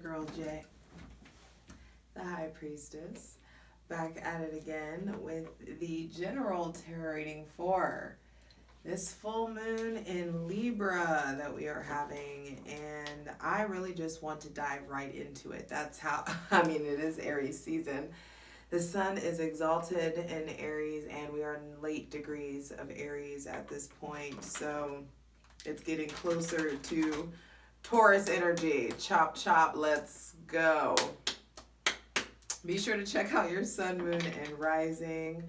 girl Jay, the High Priestess, back at it again with the general tarot reading for this full moon in Libra that we are having, and I really just want to dive right into it. That's how, it is Aries season. The sun is exalted in Aries, and we are in late degrees of Aries at this point, so it's getting closer to Taurus energy. Chop, chop, let's go. Be sure to check out your sun, moon, and rising.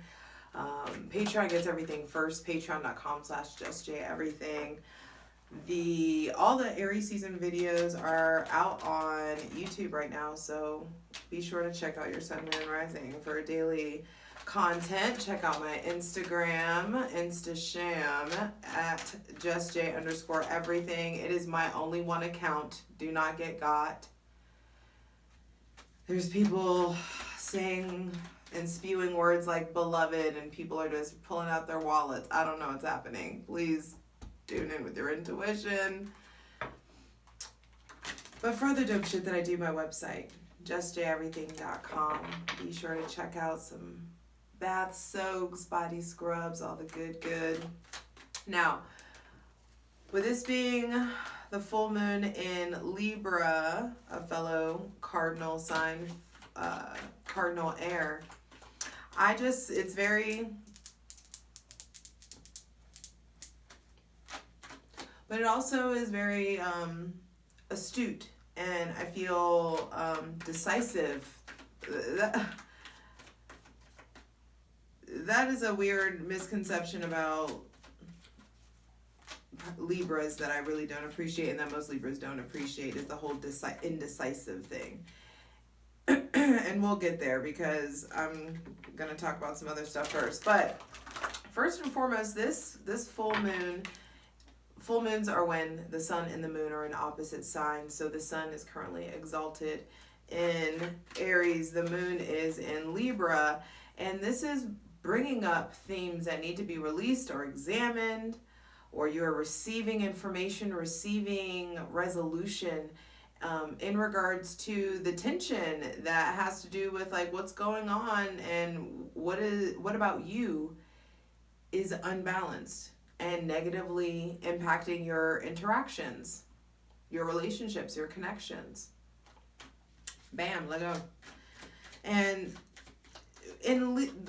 Patreon gets everything first. Patreon.com/justjeverything. All the Aries season videos are out on YouTube right now, so be sure to check out your sun, moon, and rising for daily content. Check out my Instagram, Instasham at justj_everything. It is my only one account. Do not get got. There's people saying and spewing words like beloved, and people are just pulling out their wallets. I don't know what's happening. Please tune in with your intuition. But for the dope shit that I do, my website, justjeverything.com. Be sure to check out some bath soaks, body scrubs, all the good. Now, with this being the full moon in Libra, a fellow cardinal sign, cardinal air, it's very, but it also is very astute, and I feel decisive. That is a weird misconception about Libras that I really don't appreciate, and that most Libras don't appreciate, is the whole indecisive thing. And we'll get there because I'm going to talk about some other stuff first. But first and foremost, this full moons are when the sun and the moon are in opposite signs. So the sun is currently exalted in Aries, the moon is in Libra, and this is bringing up themes that need to be released or examined, or you're receiving information, receiving resolution in regards to the tension that has to do with like what's going on and what about you is unbalanced and negatively impacting your interactions, your relationships, your connections. Bam, let go. And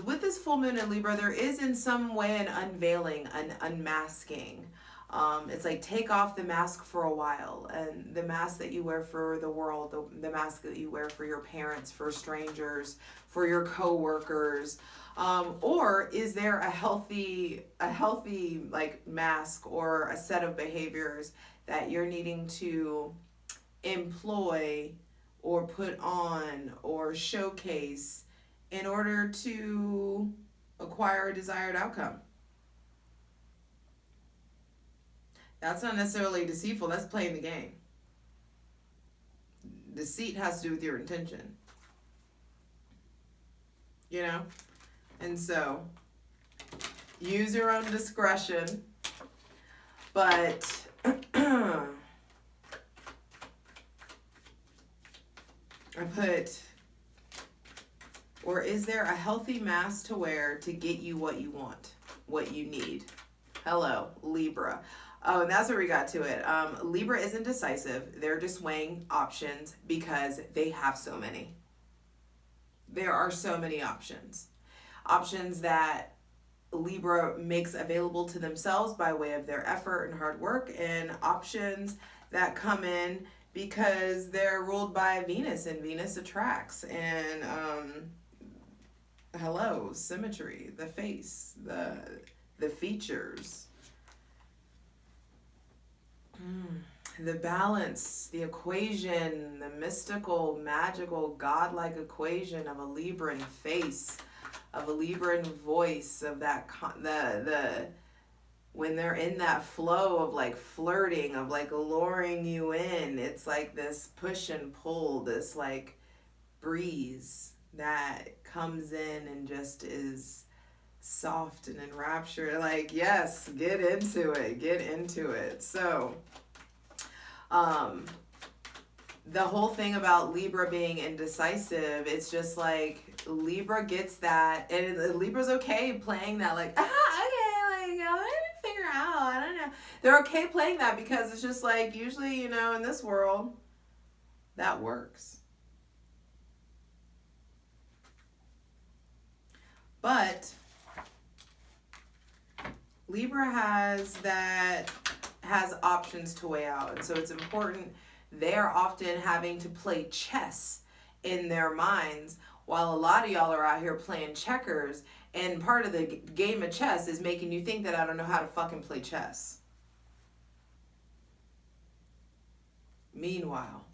with this full moon in Libra, there is in some way an unveiling, an unmasking. It's like take off the mask for a while, and the mask that you wear for the world, the mask that you wear for your parents, for strangers, for your co-workers, or is there a healthy like mask or a set of behaviors that you're needing to employ or put on or showcase in order to acquire a desired outcome? That's not necessarily deceitful, that's playing the game. Deceit has to do with your intention. You know? And so, use your own discretion, but or is there a healthy mask to wear to get you what you want, what you need? Hello, Libra. Oh, and that's where we got to it. Libra isn't decisive. They're just weighing options because they have so many. There are so many options. Options that Libra makes available to themselves by way of their effort and hard work, and options that come in because they're ruled by Venus, and Venus attracts. And hello, symmetry, the face, the features. The balance, the equation, the mystical, magical, godlike equation of a Libran face, of a Libran voice, of that the when they're in that flow of like flirting, of like luring you in, it's like this push and pull, this like breeze that comes in and just is soft and enraptured. Like, yes, get into it. So the whole thing about Libra being indecisive, it's just like Libra gets that, and Libra's okay playing that, like, okay, like, let me figure out, I don't know. They're okay playing that because it's just like, usually, you know, in this world, that works. But Libra has options to weigh out, and so it's important. They're often having to play chess in their minds, while a lot of y'all are out here playing checkers, and part of the game of chess is making you think that I don't know how to fucking play chess. Meanwhile,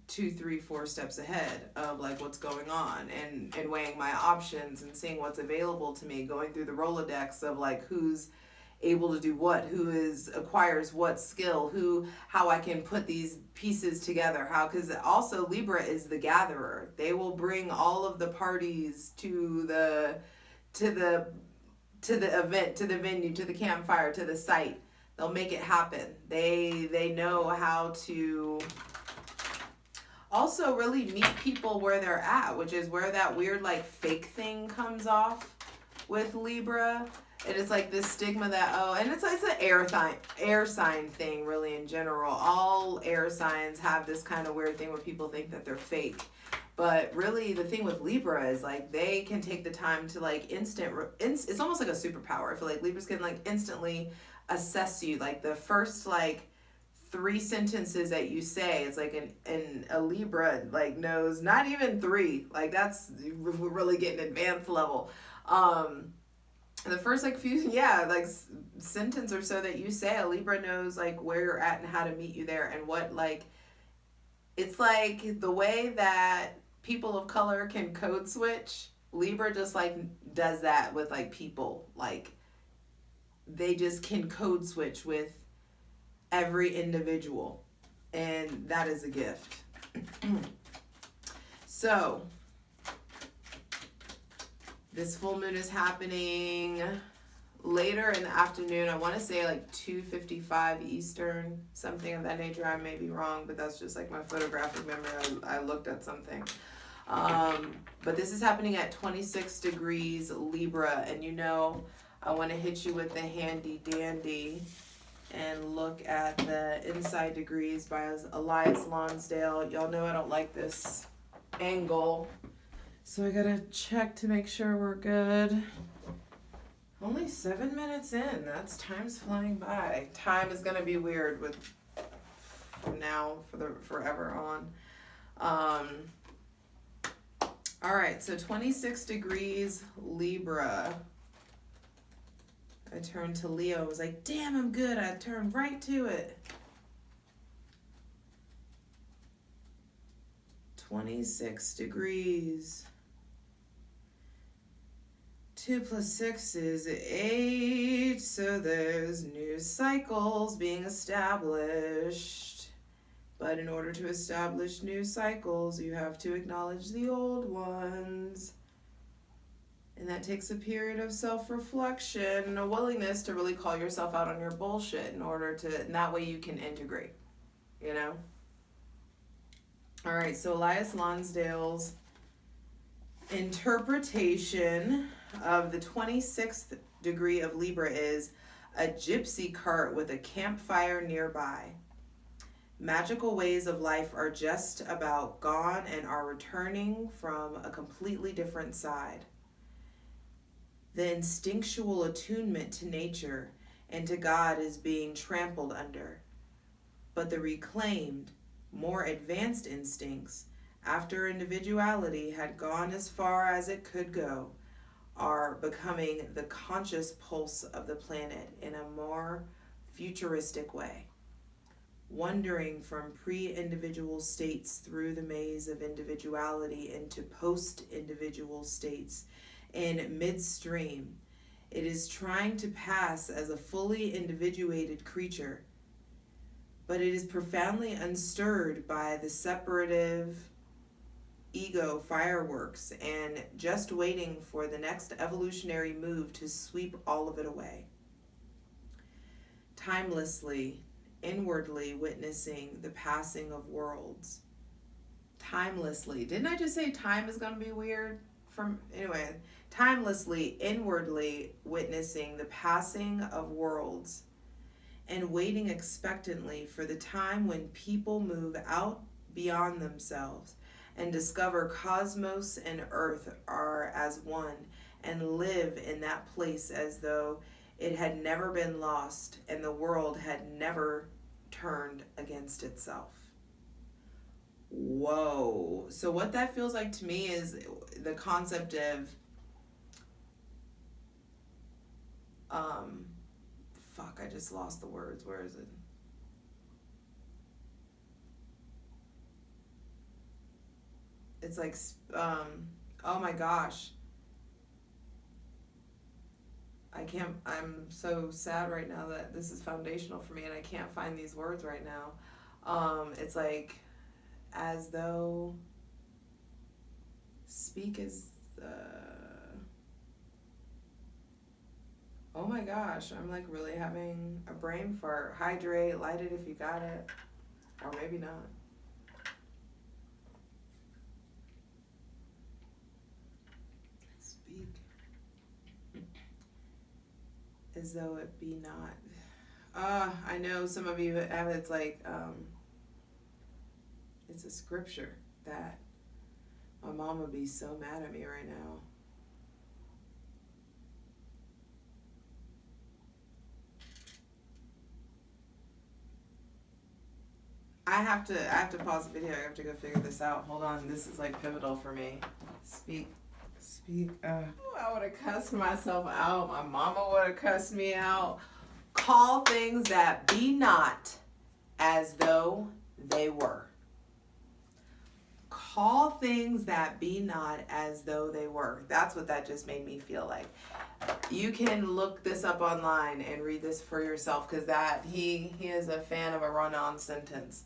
2, 3, 4 steps ahead of like what's going on, and weighing my options and seeing what's available to me, going through the Rolodex of like who's able to do what, who acquires what skill, how I can put these pieces together, because also Libra is the gatherer. They will bring all of the parties to the event, to the venue, to the campfire, to the site. They'll make it happen. They know how to also really meet people where they're at, which is where that weird like fake thing comes off with Libra. And it's like this stigma that, and it's an air sign thing really in general. All air signs have this kind of weird thing where people think that they're fake. But really the thing with Libra is like they can take the time to like it's almost like a superpower. I feel like Libras can like instantly assess you. Like the first like 3 sentences that you say, it's like a Libra like knows, not even 3. Like that's really getting advanced level. The first like few like sentence or so that you say, a Libra knows like where you're at and how to meet you there, and what like it's like the way that people of color can code switch. Libra just like does that with like people, like they just can code switch with every individual, and that is a gift. So this full moon is happening later in the afternoon. I want to say like 2:55 Eastern, something of that nature. I may be wrong, but that's just like my photographic memory. I looked at something. But this is happening at 26 degrees Libra, and you know I want to hit you with the handy dandy and look at the inside degrees by Elias Lonsdale. Y'all know I don't like this angle, so I gotta check to make sure we're good. Only 7 minutes in. That's time's flying by. Time is gonna be weird from now forever on. All right, so 26 degrees Libra. I turned to Leo. I was like, damn, I'm good. I turned right to it. 26 degrees. 2 + 6 is 8. So there's new cycles being established. But in order to establish new cycles, you have to acknowledge the old ones. And that takes a period of self-reflection and a willingness to really call yourself out on your bullshit and that way you can integrate, you know? All right, so Elias Lonsdale's interpretation of the 26th degree of Libra is a gypsy cart with a campfire nearby. Magical ways of life are just about gone and are returning from a completely different side. The instinctual attunement to nature and to God is being trampled under. But the reclaimed, more advanced instincts, after individuality had gone as far as it could go, are becoming the conscious pulse of the planet in a more futuristic way. Wandering from pre-individual states through the maze of individuality into post-individual states in midstream, it is trying to pass as a fully individuated creature, but it is profoundly unstirred by the separative ego fireworks and just waiting for the next evolutionary move to sweep all of it away. Timelessly, inwardly witnessing the passing of worlds. Timelessly. Didn't I just say time is going to be weird? Anyway, timelessly, inwardly witnessing the passing of worlds and waiting expectantly for the time when people move out beyond themselves and discover cosmos and earth are as one and live in that place as though it had never been lost and the world had never turned against itself. Whoa. So what that feels like to me is the concept of I just lost the words. Where is it? It's like oh my gosh. I'm so sad right now that this is foundational for me and I can't find these words right now. It's like as though speak is oh my gosh, I'm like really having a brain fart. Hydrate, light it if you got it. Or maybe not. Speak as though it be not. I know some of you have, it's like, it's a scripture that my mom would be so mad at me right now. I have to pause the video. I have to go figure this out. Hold on. This is like pivotal for me. Speak. I would have cussed myself out. My mama would have cussed me out. Call things that be not as though they were. Call things that be not as though they were. That's what that just made me feel like. You can look this up online and read this for yourself because that he is a fan of a run-on sentence.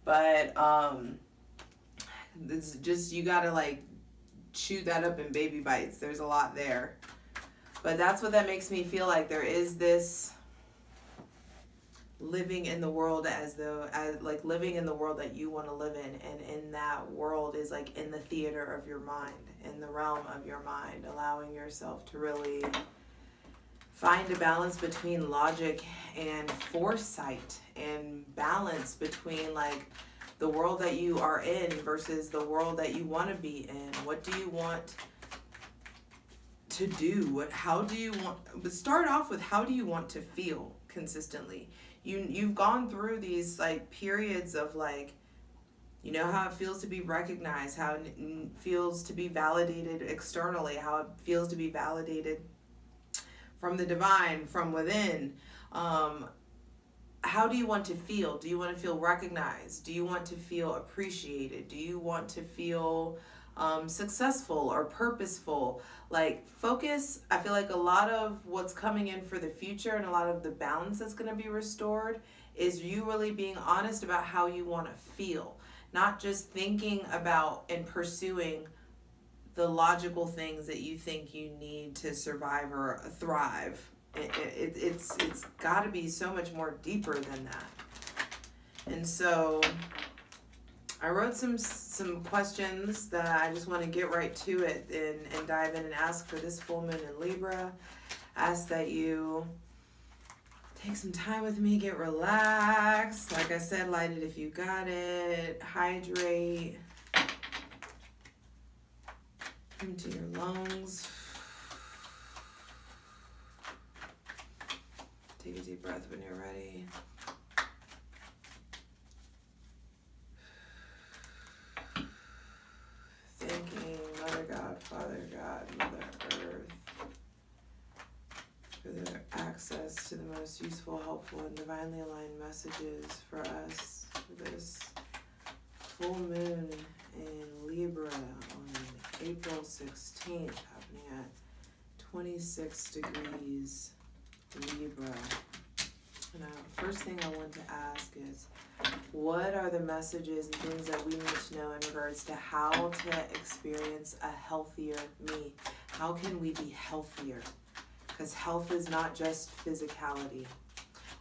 But it's just, you gotta like chew that up in baby bites. There's a lot there. But that's what that makes me feel like. There is this living in the world as living in the world that you want to live in, and in that world is like in the theater of your mind, in the realm of your mind, allowing yourself to really find a balance between logic and foresight, and balance between like the world that you are in versus the world that you want to be in. What do you want to do? How do you want, but start off with how do you want to feel consistently? You've gone through these like periods of like, you know how it feels to be recognized, how it feels to be validated externally, how it feels to be validated from the divine, from within. How do you want to feel? Do you want to feel recognized? Do you want to feel appreciated? Do you want to feel successful or purposeful? Like focus, I feel like a lot of what's coming in for the future and a lot of the balance that's going to be restored is you really being honest about how you want to feel. Not just thinking about and pursuing the logical things that you think you need to survive or thrive. It's got to be so much more deeper than that. And so I wrote some questions that I just want to get right to it and dive in and ask for this full moon in Libra. Ask that you take some time with me, get relaxed. Like I said, light it if you got it. Hydrate into your lungs. Take a deep breath when you're ready. Thanking Mother God, Father God, Mother Earth for their access to the most useful, helpful, and divinely aligned messages for us for this full moon in Libra on April 16th, happening at 26 degrees Libra. Now, first thing I want to ask is, what are the messages and things that we need to know in regards to how to experience a healthier me? How can we be healthier? Because health is not just physicality.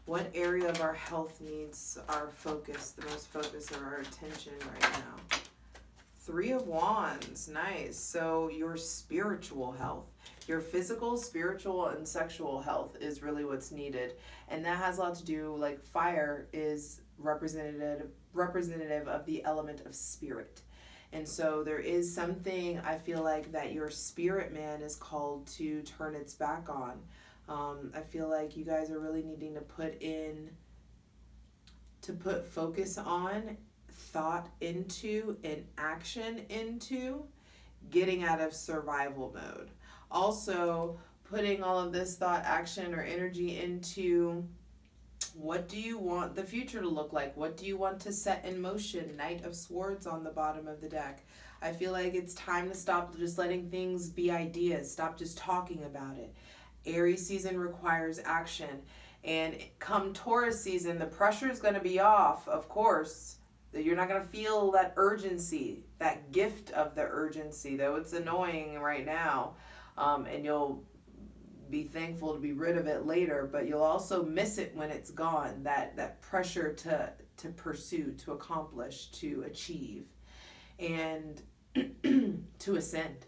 What area of our health needs our focus, the most focus of our attention right now? 3 of Wands, nice. So your spiritual health, your physical, spiritual, and sexual health is really what's needed. And that has a lot to do, like fire is representative of the element of spirit. And so there is something, I feel like, that your spirit man is called to turn its back on. I feel like you guys are really needing to put focus on, thought into, and action into getting out of survival mode. Also, putting all of this thought, action, or energy into what do you want the future to look like? What do you want to set in motion? Knight of Swords on the bottom of the deck. I feel like it's time to stop just letting things be ideas. Stop just talking about it. Aries season requires action. And come Taurus season, the pressure is going to be off, of course. You're not going to feel that urgency, that gift of the urgency, though it's annoying right now. And you'll be thankful to be rid of it later, but you'll also miss it when it's gone, that pressure to pursue, to accomplish, to achieve, and to ascend.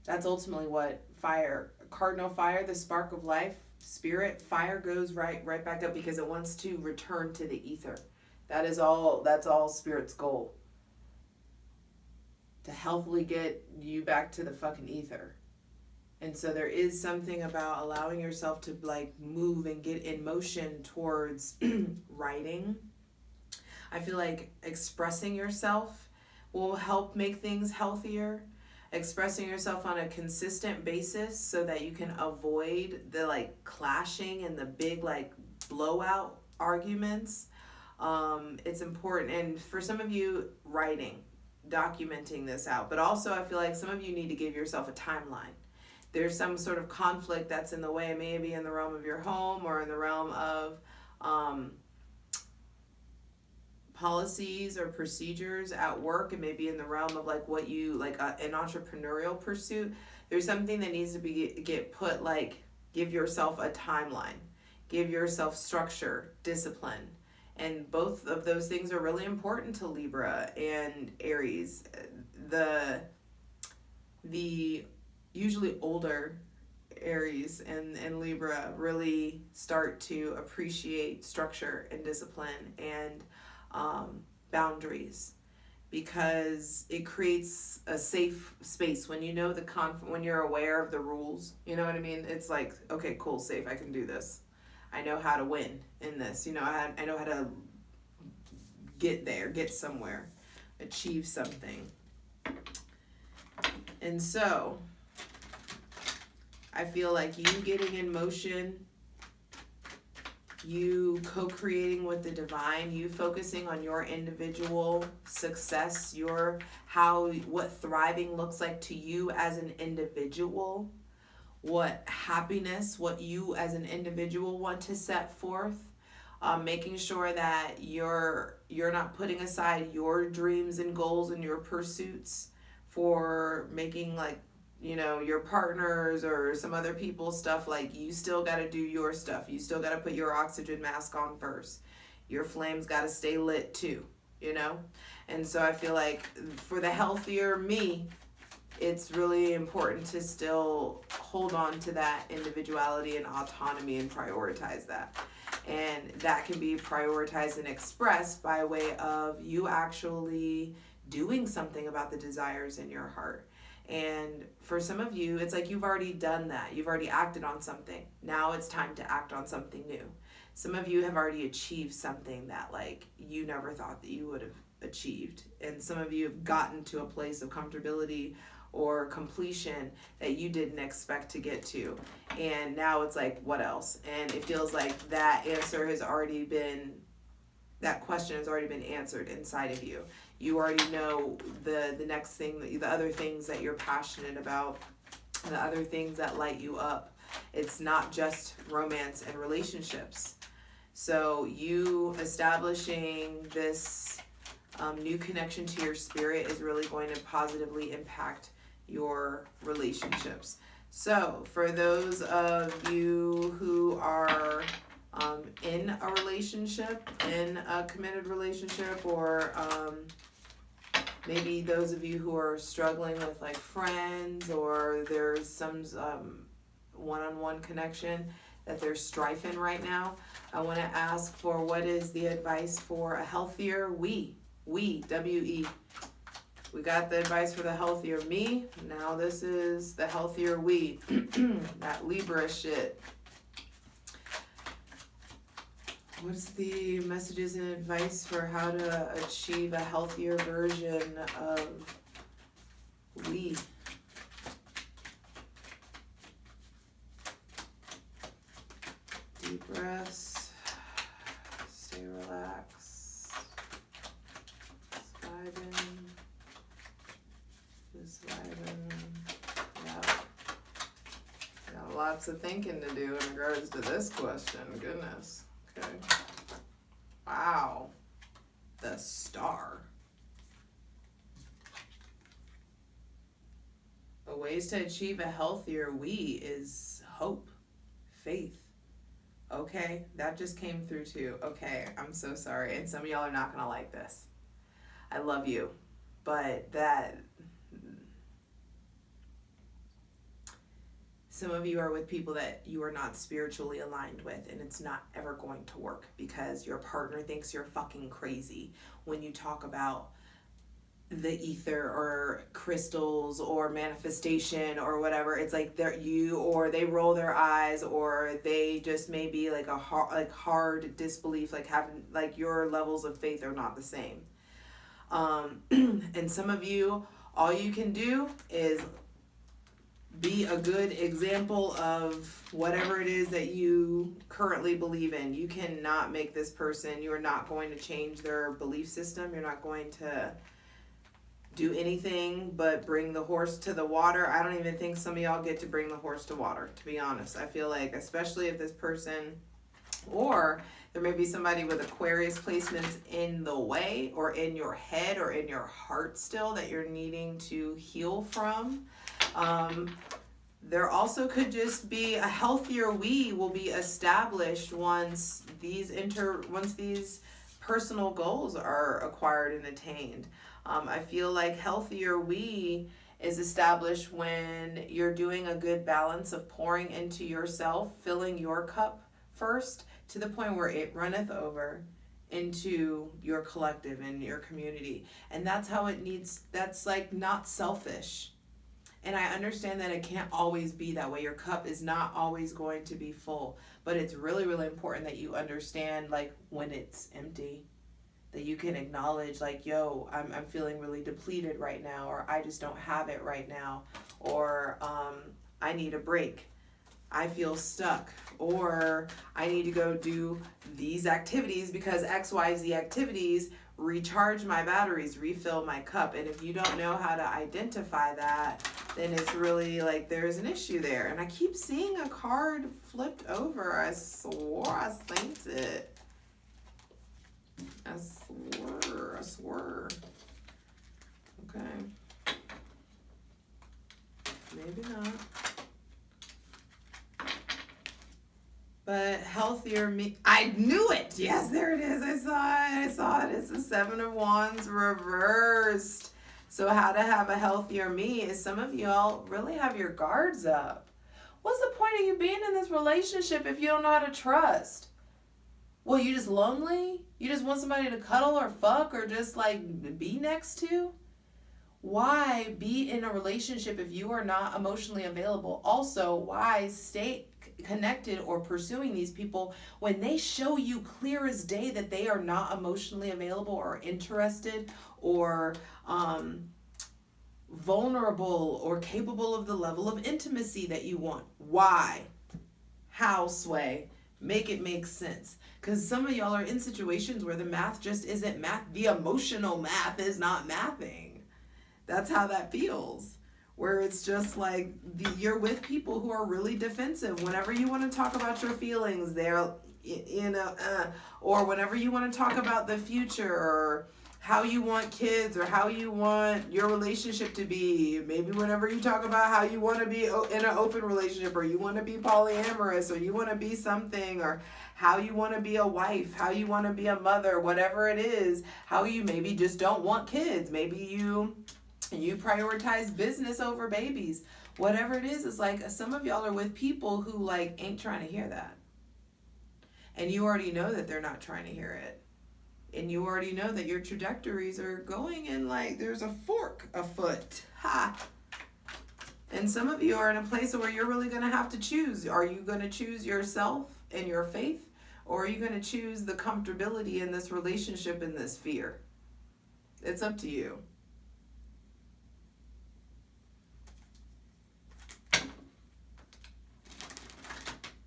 That's ultimately what fire, cardinal fire, the spark of life, spirit, fire goes right back up because it wants to return to the ether. That's all spirit's goal. To healthily get you back to the fucking ether. And so there is something about allowing yourself to like move and get in motion towards writing. I feel like expressing yourself will help make things healthier. Expressing yourself on a consistent basis so that you can avoid the like clashing and the big like blowout arguments. It's important. And for some of you, writing, documenting this out. But also I feel like some of you need to give yourself a timeline. There's some sort of conflict that's in the way, maybe in the realm of your home or in the realm of policies or procedures at work, and maybe in the realm of like what you like an entrepreneurial pursuit. There's something that needs to be get put, like give yourself a timeline, give yourself structure, discipline, and both of those things are really important to Libra and Aries. The usually older Aries and Libra really start to appreciate structure and discipline and boundaries, because it creates a safe space when you know when you're aware of the rules. You know what I mean? It's like, okay, cool, safe, I can do this. I know how to win in this. You know, I know how to get there, get somewhere, achieve something. And so I feel like you getting in motion, you co-creating with the divine, you focusing on your individual success, what thriving looks like to you as an individual, what happiness, what you as an individual want to set forth, making sure that you're not putting aside your dreams and goals and your pursuits for making like, you know, your partners or some other people's stuff. Like, you still got to do your stuff. You still got to put your oxygen mask on first. Your flames got to stay lit too, you know? And so I feel like for the healthier me, it's really important to still hold on to that individuality and autonomy and prioritize that. And that can be prioritized and expressed by way of you actually doing something about the desires in your heart. And for some of you, it's like you've already done that. You've already acted on something. Now it's time to act on something new. Some of you have already achieved something that like you never thought that you would have achieved. And some of you have gotten to a place of comfortability or completion that you didn't expect to get to. And now it's like, what else? And it feels like that question has already been answered inside of you. You already know the next thing, the other things that you're passionate about, the other things that light you up. It's not just romance and relationships. So you establishing this new connection to your spirit is really going to positively impact your relationships. So for those of you who are in a relationship, in a committed relationship, or maybe those of you who are struggling with like friends, or there's some one-on-one connection that there's strife in right now. I want to ask for what is the advice for a healthier we, W-E. We got the advice for the healthier me. Now this is the healthier we. That Libra shit. What's the messages and advice for how to achieve a healthier version of we? Deep breaths. Stay relaxed. Vibing. Just vibing. Yeah. Got lots of thinking to do in regards to this question. Goodness. Okay. Wow. The star. The ways to achieve a healthier we is hope, faith. Okay, that just came through too. Okay, I'm so sorry. And some of y'all are not gonna like this. I love you. But some of you are with people that you are not spiritually aligned with, and it's not ever going to work because your partner thinks you're fucking crazy when you talk about the ether or crystals or manifestation or whatever. It's like or they roll their eyes, or they just may be like a hard disbelief, like having like your levels of faith are not the same. And some of you, all you can do is be a good example of whatever it is that you currently believe in. You cannot make this person, you are not going to change their belief system. You're not going to do anything but bring the horse to the water. I don't even think some of y'all get to bring the horse to water, to be honest. I feel like, especially if this person, or there may be somebody with Aquarius placements in the way, or in your head, or in your heart still, that you're needing to heal from. There also could just be a healthier we will be established once these personal goals are acquired and attained. I feel like healthier we is established when you're doing a good balance of pouring into yourself, filling your cup first, to the point where it runneth over into your collective and your community. And that's how it needs, that's like not selfish. And I understand that it can't always be that way. Your cup is not always going to be full, but it's really, really important that you understand, like, when it's empty, that you can acknowledge, like, yo, I'm feeling really depleted right now, or I just don't have it right now, or I need a break. I feel stuck, or I need to go do these activities because XYZ activities recharge my batteries, refill my cup. And if you don't know how to identify that, then it's really like there's an issue there. And I keep seeing a card flipped over. I swore I synced it. I swore. Okay. Maybe not. But healthier me. I knew it. Yes, there it is. I saw it. It's the Seven of Wands reversed. So how to have a healthier me is some of y'all really have your guards up. What's the point of you being in this relationship if you don't know how to trust? Well, you just lonely? You just want somebody to cuddle or fuck or just like be next to? Why be in a relationship if you are not emotionally available? Also, why stay connected or pursuing these people when they show you clear as day that they are not emotionally available or interested or vulnerable or capable of the level of intimacy that you want? Why? How, Sway? Make it make sense. Because some of y'all are in situations where the math just isn't math. The emotional math is not mathing. That's how that feels. Where it's just like you're with people who are really defensive. Whenever you want to talk about your feelings, they're, or whenever you want to talk about the future or how you want kids or how you want your relationship to be. Maybe whenever you talk about how you want to be in an open relationship, or you want to be polyamorous, or you want to be something, or how you want to be a wife, how you want to be a mother, whatever it is, how you maybe just don't want kids. Maybe you prioritize business over babies. Whatever it is, it's like some of y'all are with people who like ain't trying to hear that. And you already know that they're not trying to hear it. And you already know that your trajectories are going in like there's a fork afoot. Ha! And some of you are in a place where you're really going to have to choose. Are you going to choose yourself and your faith? Or are you going to choose the comfortability in this relationship and this fear? It's up to you.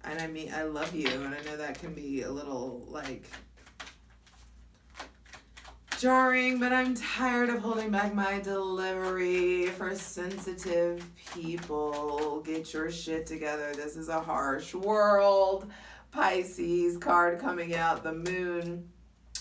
And I mean, I love you, and I know that can be a little, like, jarring, but I'm tired of holding back my delivery for sensitive people. Get your shit together. This is a harsh world. Pisces card coming out, the moon.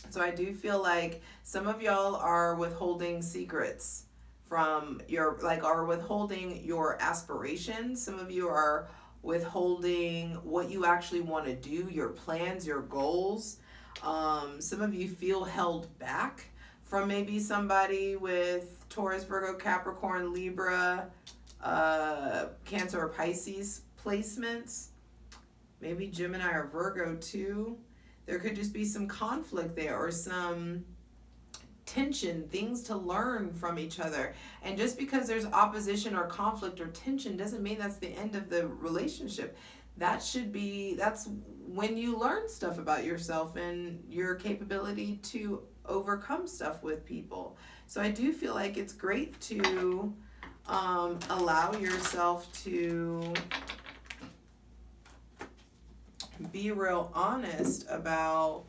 So I do feel like some of y'all are withholding secrets from your, like, are withholding your aspirations. Some of you are withholding what you actually want to do, your plans, your goals. Some of you feel held back from maybe somebody with Taurus, Virgo, Capricorn, Libra, Cancer, or Pisces placements. Maybe Gemini or Virgo too. There could just be some conflict there, or some tension, things to learn from each other. And just because there's opposition or conflict or tension doesn't mean that's the end of the relationship. That's when you learn stuff about yourself and your capability to overcome stuff with people. So I do feel like it's great to allow yourself to be real honest about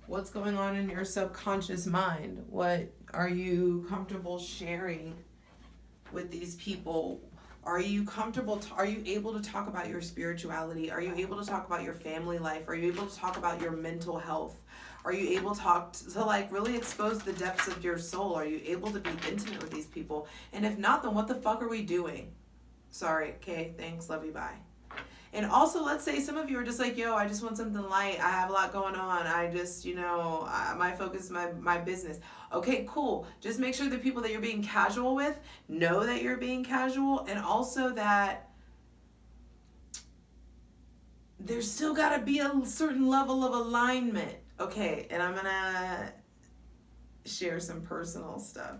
what's going on in your subconscious mind. What are you comfortable sharing with these people? Are you comfortable? Are you able to talk about your spirituality? Are you able to talk about your family life? Are you able to talk about your mental health? Are you able to talk to like really expose the depths of your soul? Are you able to be intimate with these people? And if not, then what the fuck are we doing? Sorry, okay, thanks, love you, bye. And also, let's say some of you are just like, yo, I just want something light. I have a lot going on. I just, my focus is my business. Okay, cool. Just make sure the people that you're being casual with know that you're being casual, and also that there's still got to be a certain level of alignment. Okay, and I'm going to share some personal stuff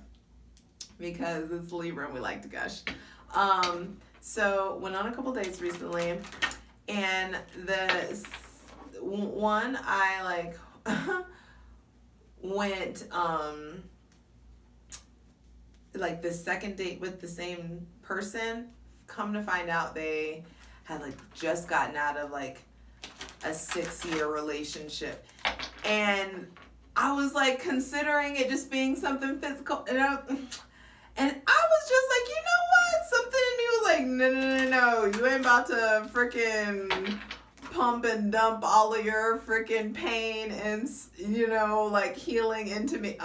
because it's Libra and we like to gush. So went on a couple dates recently, and the one I like went like the second date with the same person. Come to find out, they had like just gotten out of like a 6-year relationship, and I was like considering it just being something physical, and I was just like, you know what? Something in me was like, no. You ain't about to freaking pump and dump all of your freaking pain and, like healing into me.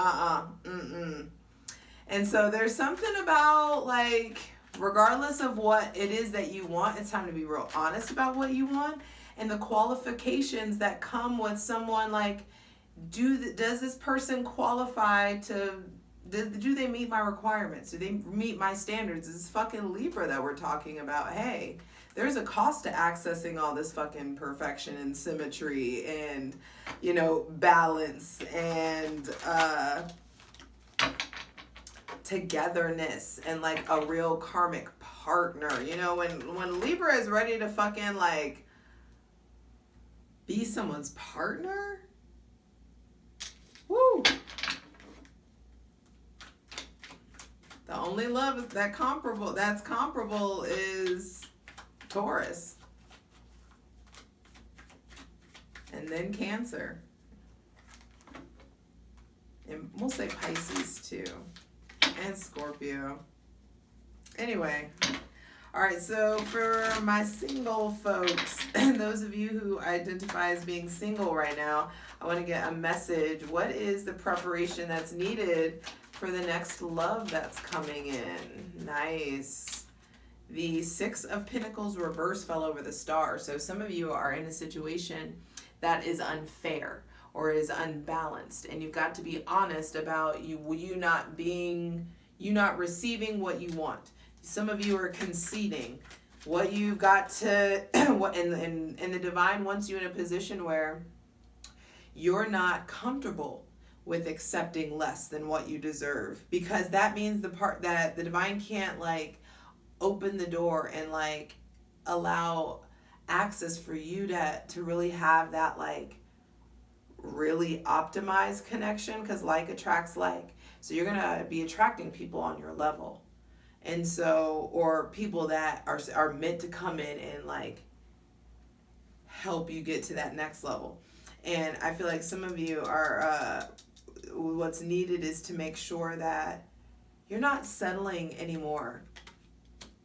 And so there's something about like, regardless of what it is that you want, it's time to be real honest about what you want and the qualifications that come with someone. Like, does this person qualify to... Do they meet my requirements? Do they meet my standards? This is fucking Libra that we're talking about. Hey, there's a cost to accessing all this fucking perfection and symmetry and, balance and togetherness and like a real karmic partner. When Libra is ready to fucking like be someone's partner, woo. The only love that's comparable is Taurus. And then Cancer. And we'll say Pisces too. And Scorpio. Anyway. All right, so for my single folks, those of you who identify as being single right now, I want to get a message. What is the preparation that's needed for the next love that's coming in? Nice. The Six of Pentacles reverse fell over the star. So some of you are in a situation that is unfair or is unbalanced, and you've got to be honest about you not receiving what you want. Some of you are conceding what you've got to and the divine wants you in a position where you're not comfortable with accepting less than what you deserve, because that means the part that the divine can't like open the door and like allow access for you to really have that like really optimized connection, because like attracts like. So you're gonna be attracting people on your level, and so, or people that are meant to come in and like help you get to that next level. And I feel like some of you are what's needed is to make sure that you're not settling anymore.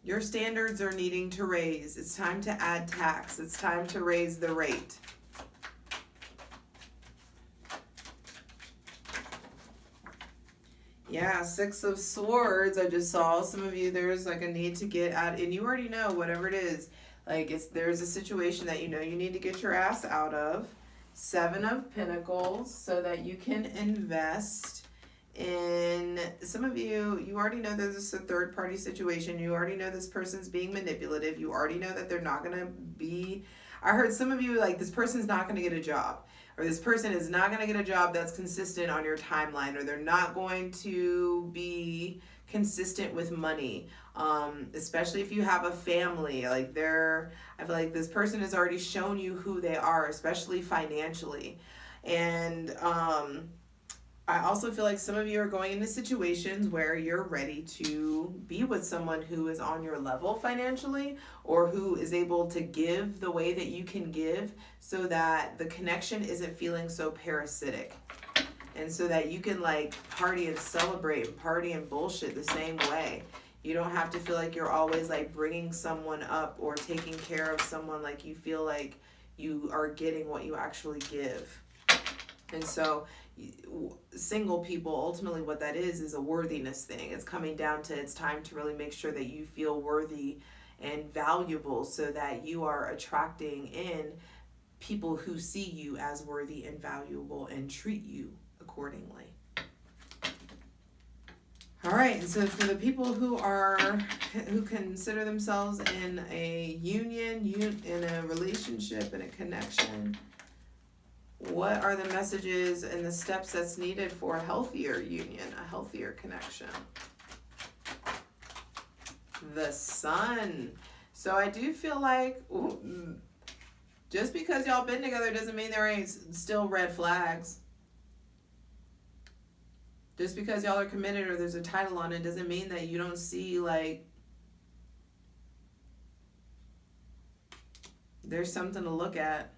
Your standards are needing to raise. It's time to add tax. It's time to raise the rate. Yeah, Six of Swords, I just saw. Some of you, there's like a need to get out, and you already know whatever it is. Like there's a situation that you know you need to get your ass out of. Seven of Pentacles, so that you can invest in, some of you, you already know there's a third party situation. You already know this person's being manipulative. You already know that they're not going to be, I heard some of you like this person's not going to get a job, or this person is not going to get a job that's consistent on your timeline, or they're not going to be consistent with money, especially if you have a family. Like I feel like this person has already shown you who they are, especially financially. And I also feel like some of you are going into situations where you're ready to be with someone who is on your level financially, or who is able to give the way that you can give, so that the connection isn't feeling so parasitic. And so that you can like party and celebrate and party and bullshit the same way. You don't have to feel like you're always like bringing someone up or taking care of someone, like you feel like you are getting what you actually give. And so single people, ultimately what that is a worthiness thing. It's coming down to, it's time to really make sure that you feel worthy and valuable, so that you are attracting in people who see you as worthy and valuable and treat you accordingly. All right, and so for the people who consider themselves in a union, in a relationship, in a connection, what are the messages and the steps that's needed for a healthier union, a healthier connection? The Sun. So I do feel like just because y'all been together doesn't mean there ain't still red flags. Just because y'all are committed or there's a title on it doesn't mean that you don't see like there's something to look at.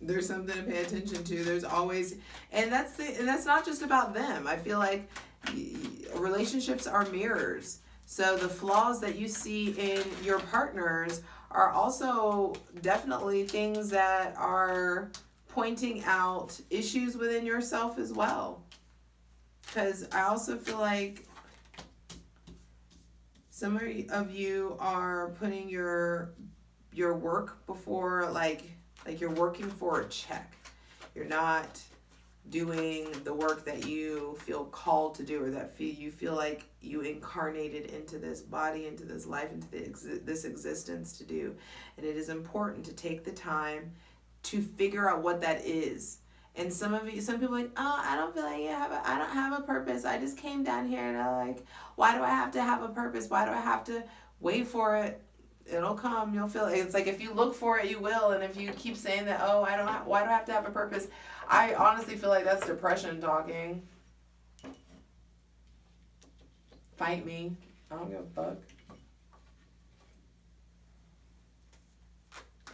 There's something to pay attention to. There's always, and that's not just about them. I feel like relationships are mirrors. So the flaws that you see in your partners are also definitely things that are pointing out issues within yourself as well. Because I also feel like some of you are putting your work before like you're working for a check. You're not doing the work that you feel called to do, or that you feel like you incarnated into this body, into this life, into this existence to do. And it is important to take the time to figure out what that is. And some people are like, oh, I don't feel like I don't have a purpose. I just came down here and I like, why do I have to have a purpose? Why do I have to wait for it? It'll come. You'll feel it. It's like if you look for it, you will. And if you keep saying that, oh, why do I have to have a purpose? I honestly feel like that's depression talking. Fight me. I don't give a fuck.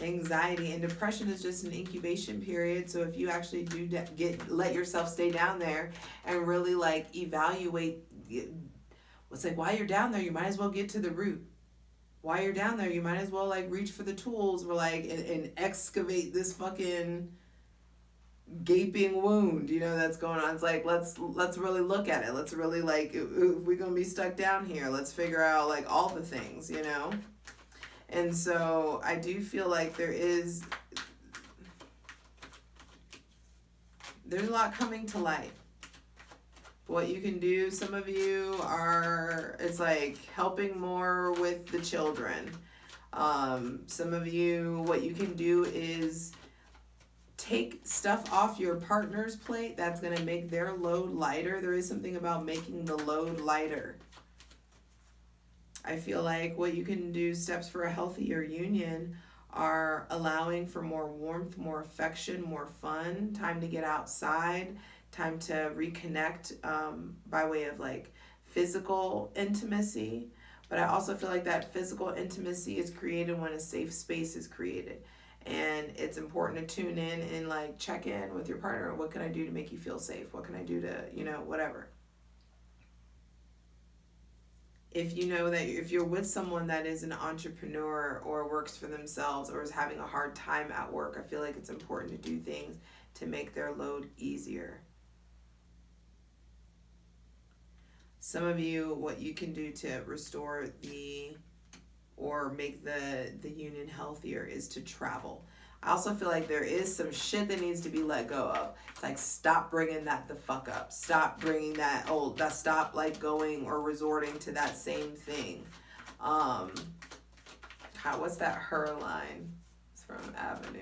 Anxiety and depression is just an incubation period. So if you actually do let yourself stay down there and really like evaluate, it's like while you're down there, you might as well get to the root. while you're down there, you might as well like reach for the tools or like and excavate this fucking gaping wound, you know, that's going on. It's like, let's really look at it. Let's really like, if we're gonna be stuck down here, let's figure out like all the things, you know. And so I do feel like there's a lot coming to light. What you can do, some of you are, it's like helping more with the children. Some of you, what you can do is take stuff off your partner's plate that's going to make their load lighter. There is something about making the load lighter. I feel like what you can do, steps for a healthier union, are allowing for more warmth, more affection, more fun, time to get outside, time to reconnect by way of like physical intimacy. But I also feel like that physical intimacy is created when a safe space is created. And it's important to tune in and like check in with your partner. What can I do to make you feel safe? What can I do to, you know, whatever. If you know that if you're with someone that is an entrepreneur or works for themselves or is having a hard time at work, I feel like it's important to do things to make their load easier. Some of you, what you can do to restore or make the union healthier is to travel. I also feel like there is some shit that needs to be let go of. It's like, stop bringing that the fuck up. Stop bringing that stop like going or resorting to that same thing. What's that Her line? It's from Avenue.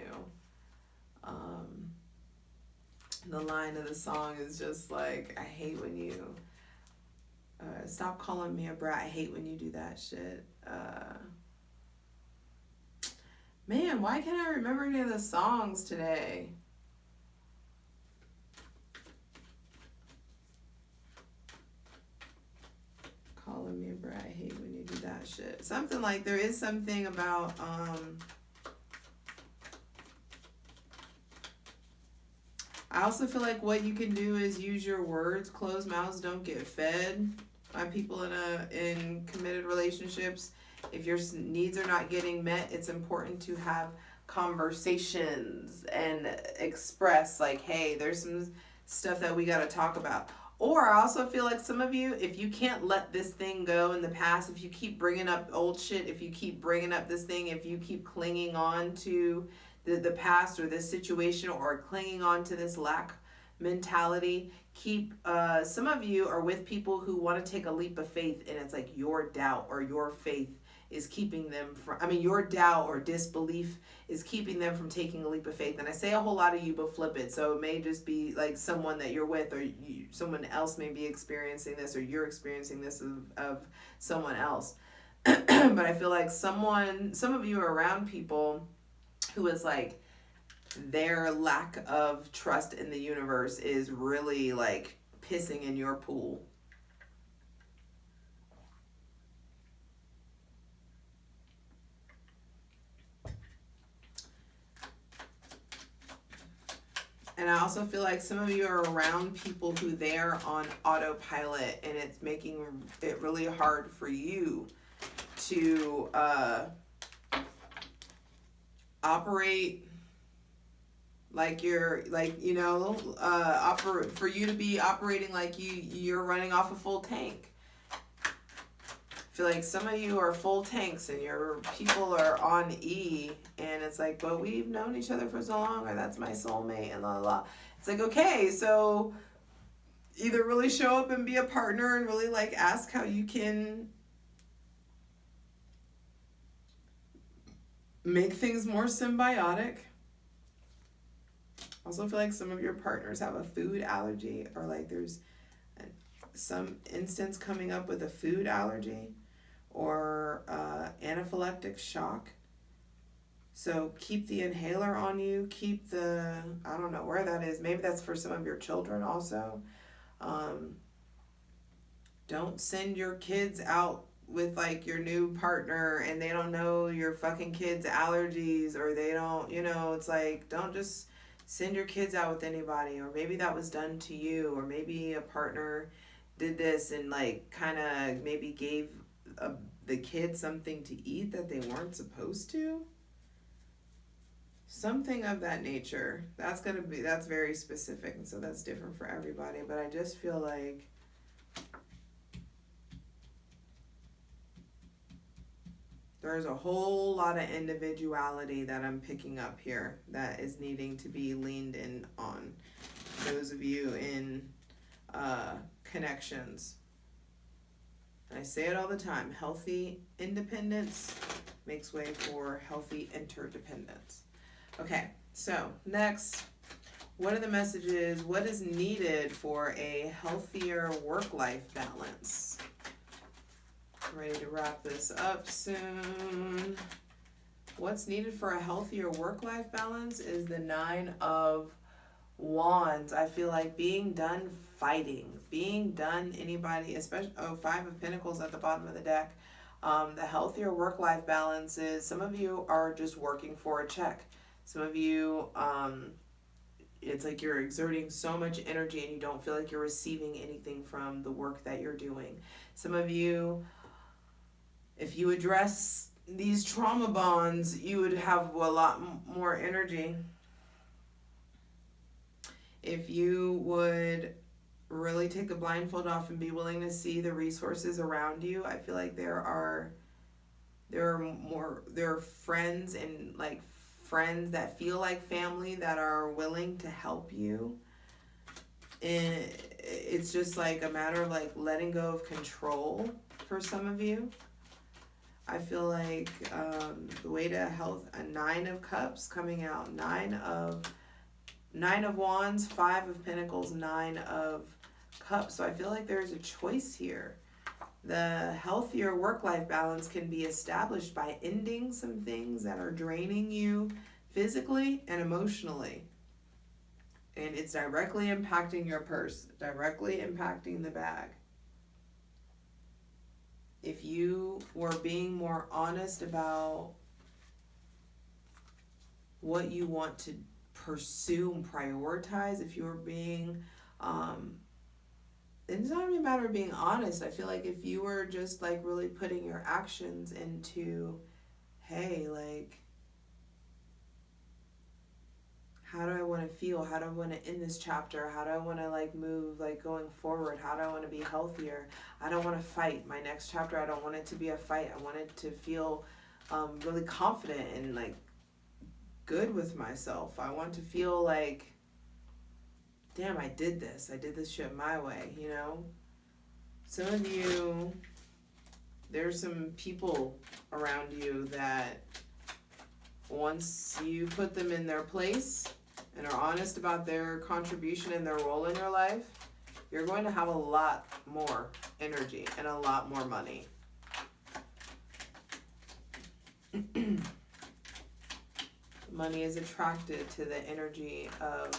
The line of the song is just like, I hate when you stop calling me a brat. I hate when you do that shit. Man, why can't I remember any of the songs today? Calling me a brat. I hate when you do that shit. Something like, there is something about I also feel like what you can do is use your words. Closed mouths don't get fed by people in committed relationships. If your needs are not getting met, it's important to have conversations and express like, hey, there's some stuff that we got to talk about. Or I also feel like some of you, if you can't let this thing go in the past, if you keep bringing up old shit, if you keep bringing up this thing, if you keep clinging on to the past or this situation or clinging on to this lack mentality, some of you are with people who want to take a leap of faith, and it's like your doubt or your faith is keeping them from, your doubt or disbelief is keeping them from taking a leap of faith. And I say a whole lot of you, but flip it. So it may just be like someone that you're with, or someone else may be experiencing this, or you're experiencing this of someone else. But I feel like some of you are around people who is like, their lack of trust in the universe is really like pissing in your pool. And I also feel like some of you are around people who they're on autopilot, and it's making it really hard for you to operate like you're like, for you to be operating like you're running off a full tank. I feel like some of you are full tanks and your people are on E, and it's like, but we've known each other for so long, or that's my soulmate, and la la la. It's like, okay, so either really show up and be a partner and really like ask how you can make things more symbiotic. Also feel like some of your partners have a food allergy, or like there's some instance coming up with a food allergy or anaphylactic shock. So keep the inhaler on you. Keep I don't know where that is. Maybe that's for some of your children also. Don't send your kids out with like your new partner and they don't know your fucking kids' allergies, or they don't, it's like, don't just send your kids out with anybody. Or maybe that was done to you, or maybe a partner did this and like kind of maybe gave the kids something to eat that they weren't supposed to. Something of that nature. That's very specific, and so that's different for everybody. But I just feel like there's a whole lot of individuality that I'm picking up here that is needing to be leaned in on. Those of you in connections. I say it all the time. Healthy independence makes way for healthy interdependence. Okay, so next, what are the messages? What is needed for a healthier work-life balance? Ready to wrap this up soon. What's needed for a healthier work-life balance is the 9 of Wands. I feel like being done fighting, being done anybody, especially 5 of Pentacles at the bottom of the deck. The healthier work-life balance is some of you are just working for a check. Some of you, it's like you're exerting so much energy and you don't feel like you're receiving anything from the work that you're doing. Some of you, if you address these trauma bonds, you would have a lot more energy. If you would really take the blindfold off and be willing to see the resources around you, I feel like there are friends and like friends that feel like family that are willing to help you. And it's just like a matter of like letting go of control for some of you. I feel like the way to health, a 9 of Cups coming out, 9 of Wands, 5 of Pentacles, 9 of Cups. So I feel like there's a choice here. The healthier work-life balance can be established by ending some things that are draining you physically and emotionally. And it's directly impacting your purse, directly impacting the bag. If you were being more honest about what you want to pursue and prioritize, if you were being, it's not even a matter of being honest. I feel like if you were just like really putting your actions into, hey, like, how do I want to feel? How do I want to end this chapter? How do I want to like move like going forward? How do I want to be healthier? I don't want to fight. My next chapter, I don't want it to be a fight. I want it to feel really confident and like good with myself. I want to feel like, damn, I did this shit my way, you know? Some of you, there's some people around you that once you put them in their place and are honest about their contribution and their role in your life, you're going to have a lot more energy and a lot more money. Money is attracted to the energy of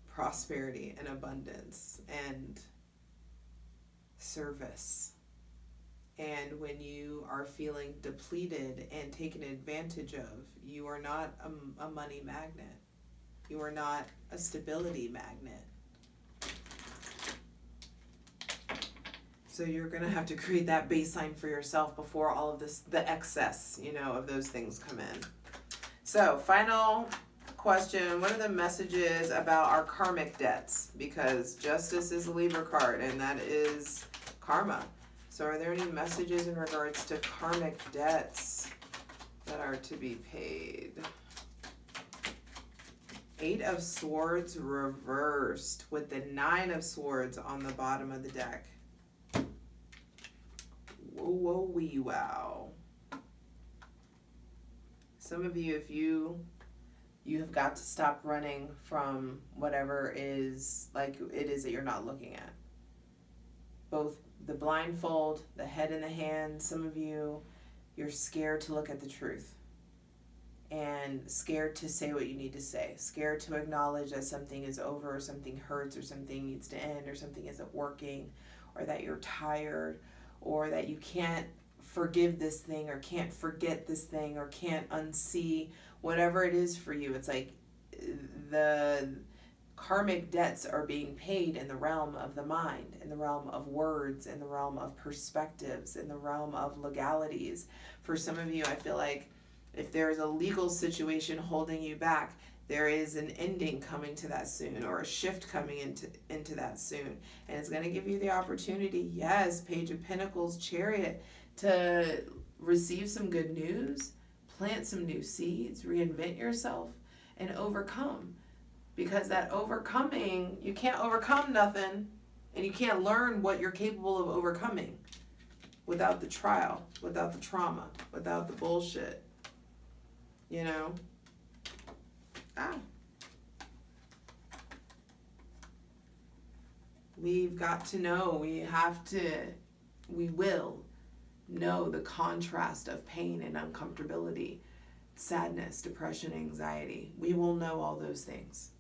prosperity and abundance and service. And when you are feeling depleted and taken advantage of, you are not a money magnet. You are not a stability magnet. So you're going to have to create that baseline for yourself before all of this, the excess, you know, of those things come in. So final question, what are the messages about our karmic debts? Because Justice is a Libra card and that is karma. So are there any messages in regards to karmic debts that are to be paid? 8 of Swords reversed with the 9 of Swords on the bottom of the deck. Whoa, whoa, wee, wow. Some of you, if you have got to stop running from whatever is like it is that you're not looking at. Both the blindfold, the head in the hand. Some of you, you're scared to look at the truth and scared to say what you need to say, scared to acknowledge that something is over or something hurts or something needs to end or something isn't working or that you're tired or that you can't forgive this thing or can't forget this thing or can't unsee whatever it is for you. It's like Karmic debts are being paid in the realm of the mind, in the realm of words, in the realm of perspectives, in the realm of legalities. For some of you, I feel like if there's a legal situation holding you back, there is an ending coming to that soon, or a shift coming into that soon. And it's going to give you the opportunity, yes, Page of Pentacles, Chariot, to receive some good news, plant some new seeds, reinvent yourself, and overcome. Because that overcoming, you can't overcome nothing, and you can't learn what you're capable of overcoming without the trial, without the trauma, without the bullshit. You know? We've got to know, we will know the contrast of pain and uncomfortability, sadness, depression, anxiety. We will know all those things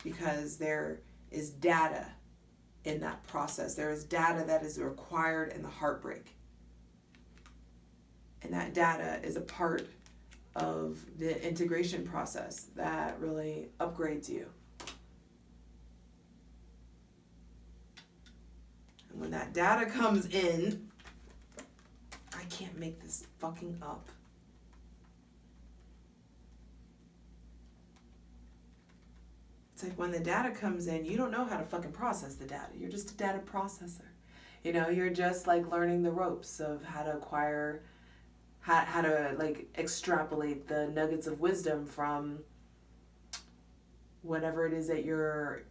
because there is data in that process. There is data that is required in the heartbreak. And that data is a part of the integration process that really upgrades you. And when that data comes in, I can't make this fucking up. It's like when the data comes in, you don't know how to fucking process the data. You're just a data processor. You know, you're just like learning the ropes of how to acquire, how to like extrapolate the nuggets of wisdom from whatever it is that your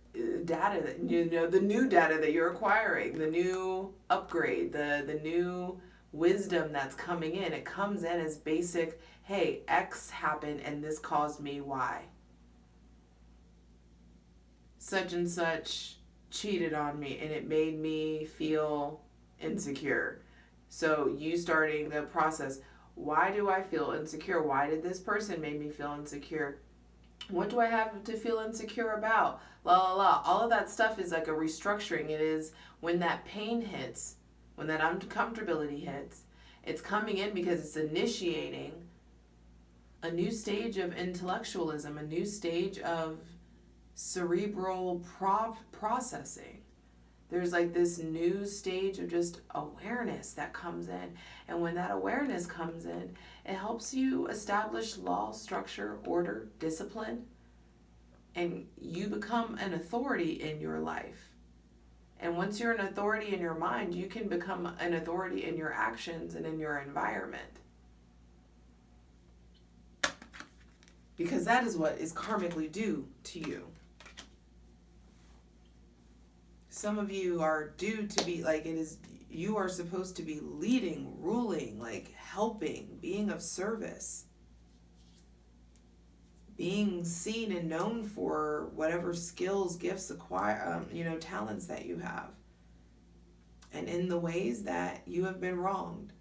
data, that, you know, the new data that you're acquiring, the new upgrade, the new wisdom that's coming in. It comes in as basic, hey, X happened and this caused me Y. Such and such cheated on me and it made me feel insecure. So you starting the process, why do I feel insecure? Why did this person make me feel insecure? What do I have to feel insecure about? La la la. All of that stuff is like a restructuring. It is when that pain hits, when that uncomfortability hits, it's coming in because it's initiating a new stage of intellectualism, a new stage of cerebral processing. There's like this new stage of just awareness that comes in. And when that awareness comes in, it helps you establish law, structure, order, discipline, and you become an authority in your life. And once you're an authority in your mind, you can become an authority in your actions and in your environment. Because that is what is karmically due to you. Some of you are due to be like, it is, you are supposed to be leading, ruling, like helping, being of service, being seen and known for whatever skills, gifts, talents that you have. And in the ways that you have been wronged,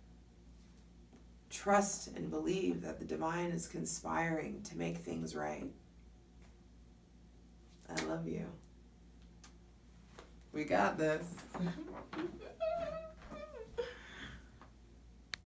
trust and believe that the divine is conspiring to make things right. I love you. We got this.